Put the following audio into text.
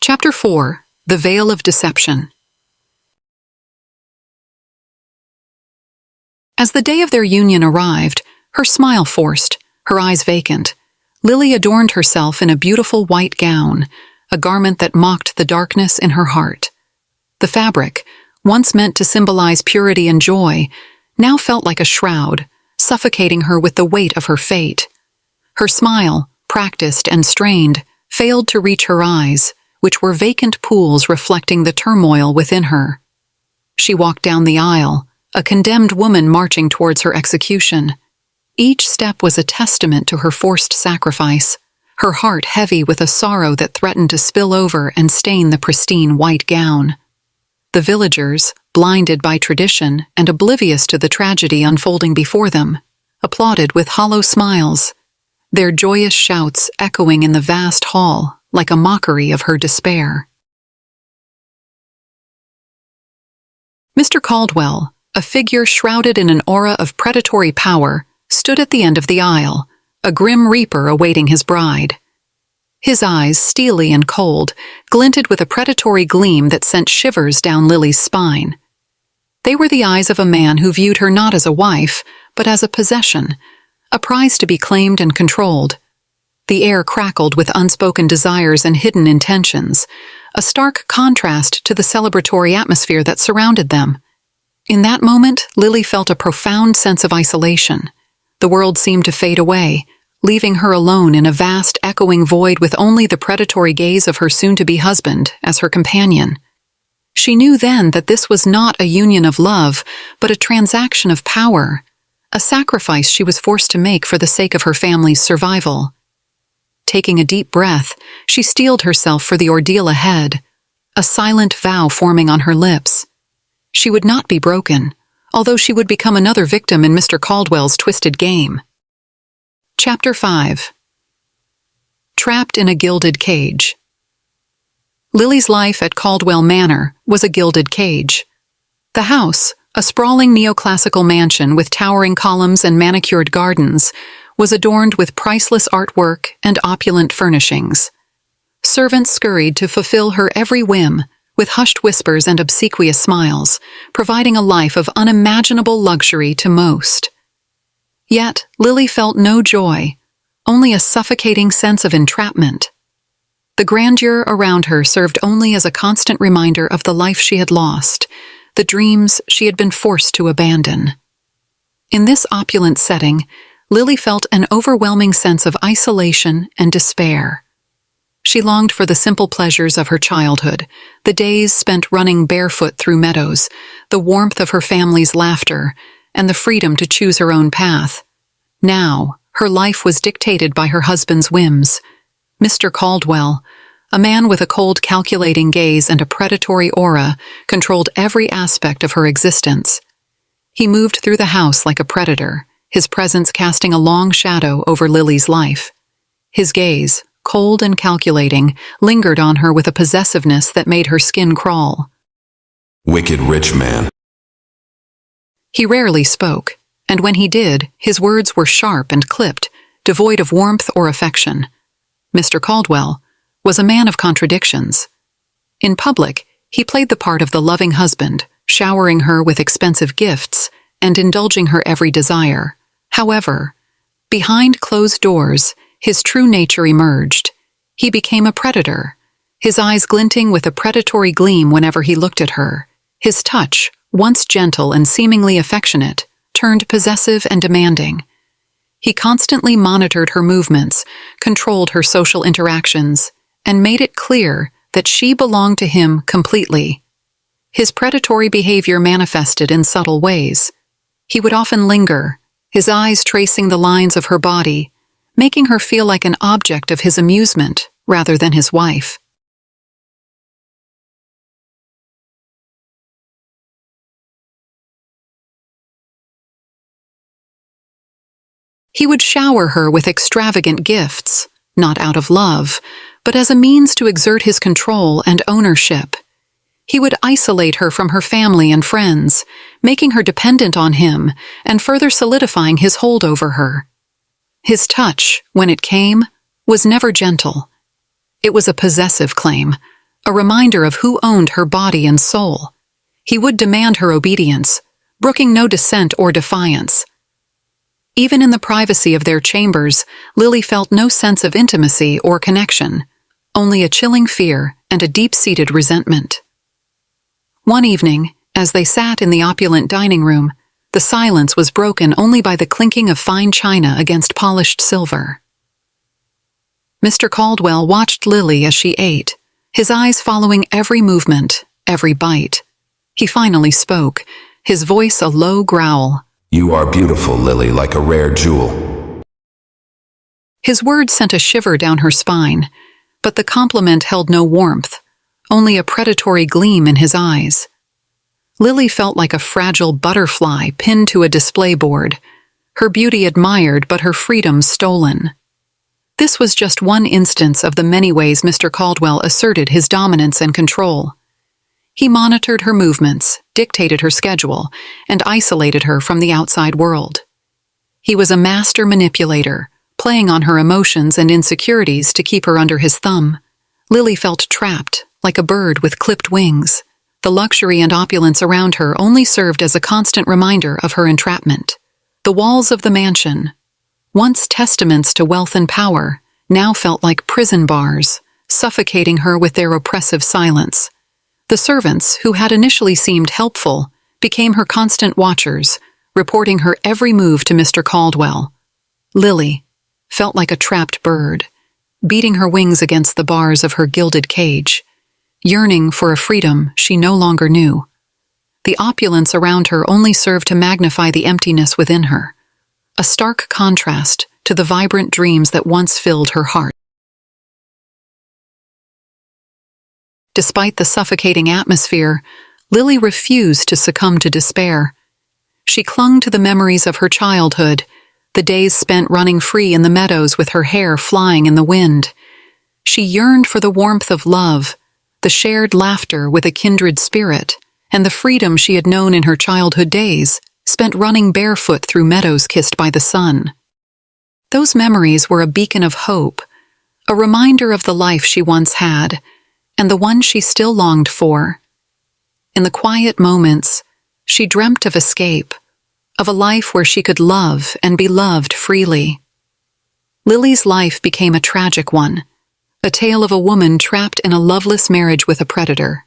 Chapter 4. The Veil of Deception. As the day of their union arrived, her smile forced, her eyes vacant, Lily adorned herself in a beautiful white gown, a garment that mocked the darkness in her heart. The fabric, once meant to symbolize purity and joy, now felt like a shroud, suffocating her with the weight of her fate. Her smile, practiced and strained, failed to reach her eyes, which were vacant pools reflecting the turmoil within her. She walked down the aisle, a condemned woman marching towards her execution. Each step was a testament to her forced sacrifice, her heart heavy with a sorrow that threatened to spill over and stain the pristine white gown. The villagers, blinded by tradition and oblivious to the tragedy unfolding before them, applauded with hollow smiles, their joyous shouts echoing in the vast hall like a mockery of her despair. Mr. Caldwell, a figure shrouded in an aura of predatory power, stood at the end of the aisle, a grim reaper awaiting his bride. His eyes, steely and cold, glinted with a predatory gleam that sent shivers down Lily's spine. They were the eyes of a man who viewed her not as a wife, but as a possession, a prize to be claimed and controlled. The air crackled with unspoken desires and hidden intentions, a stark contrast to the celebratory atmosphere that surrounded them. In that moment, Lily felt a profound sense of isolation. The world seemed to fade away, leaving her alone in a vast, echoing void with only the predatory gaze of her soon-to-be husband as her companion. She knew then that this was not a union of love, but a transaction of power, a sacrifice she was forced to make for the sake of her family's survival. Taking a deep breath, she steeled herself for the ordeal ahead, a silent vow forming on her lips. She would not be broken, although she would become another victim in Mr. Caldwell's twisted game. Chapter 5. Trapped in a Gilded Cage. Lily's life at Caldwell Manor was a gilded cage. The house, a sprawling neoclassical mansion with towering columns and manicured gardens, was adorned with priceless artwork and opulent furnishings. Servants scurried to fulfill her every whim, with hushed whispers and obsequious smiles, providing a life of unimaginable luxury to most. Yet, Lily felt no joy, only a suffocating sense of entrapment. The grandeur around her served only as a constant reminder of the life she had lost, the dreams she had been forced to abandon. In this opulent setting, Lily felt an overwhelming sense of isolation and despair. She longed for the simple pleasures of her childhood, the days spent running barefoot through meadows, the warmth of her family's laughter, and the freedom to choose her own path. Now, her life was dictated by her husband's whims. Mr. Caldwell, a man with a cold, calculating gaze and a predatory aura, controlled every aspect of her existence. He moved through the house like a predator, his presence casting a long shadow over Lily's life. His gaze, cold and calculating, lingered on her with a possessiveness that made her skin crawl. Wicked rich man. He rarely spoke, and when he did, his words were sharp and clipped, devoid of warmth or affection. Mr. Caldwell was a man of contradictions. In public, he played the part of the loving husband, showering her with expensive gifts and indulging her every desire. However, behind closed doors, his true nature emerged. He became a predator, his eyes glinting with a predatory gleam whenever he looked at her. His touch, once gentle and seemingly affectionate, turned possessive and demanding. He constantly monitored her movements, controlled her social interactions, and made it clear that she belonged to him completely. His predatory behavior manifested in subtle ways. He would often linger, his eyes tracing the lines of her body, making her feel like an object of his amusement rather than his wife. He would shower her with extravagant gifts, not out of love, but as a means to exert his control and ownership. He would isolate her from her family and friends, making her dependent on him and further solidifying his hold over her. His touch, when it came, was never gentle. It was a possessive claim, a reminder of who owned her body and soul. He would demand her obedience, brooking no dissent or defiance. Even in the privacy of their chambers, Lily felt no sense of intimacy or connection, only a chilling fear and a deep-seated resentment. One evening, as they sat in the opulent dining room, the silence was broken only by the clinking of fine china against polished silver. Mr. Caldwell watched Lily as she ate, his eyes following every movement, every bite. He finally spoke, his voice a low growl. You are beautiful, Lily, like a rare jewel. His words sent a shiver down her spine, but the compliment held no warmth, only a predatory gleam in his eyes. Lily felt like a fragile butterfly pinned to a display board, her beauty admired but her freedom stolen. This was just one instance of the many ways Mr. Caldwell asserted his dominance and control. He monitored her movements, dictated her schedule, and isolated her from the outside world. He was a master manipulator, playing on her emotions and insecurities to keep her under his thumb. Lily felt trapped, like a bird with clipped wings. The luxury and opulence around her only served as a constant reminder of her entrapment. The walls of the mansion, once testaments to wealth and power, now felt like prison bars, suffocating her with their oppressive silence. The servants, who had initially seemed helpful, became her constant watchers, reporting her every move to Mr. Caldwell. Lily felt like a trapped bird, beating her wings against the bars of her gilded cage, yearning for a freedom she no longer knew. The opulence around her only served to magnify the emptiness within her, a stark contrast to the vibrant dreams that once filled her heart. Despite the suffocating atmosphere, Lily refused to succumb to despair. She clung to the memories of her childhood, the days spent running free in the meadows with her hair flying in the wind. She yearned for the warmth of love, the shared laughter with a kindred spirit, and the freedom she had known in her childhood days, spent running barefoot through meadows kissed by the sun. Those memories were a beacon of hope, a reminder of the life she once had, and the one she still longed for. In the quiet moments, she dreamt of escape, of a life where she could love and be loved freely. Lily's life became a tragic one, a tale of a woman trapped in a loveless marriage with a predator.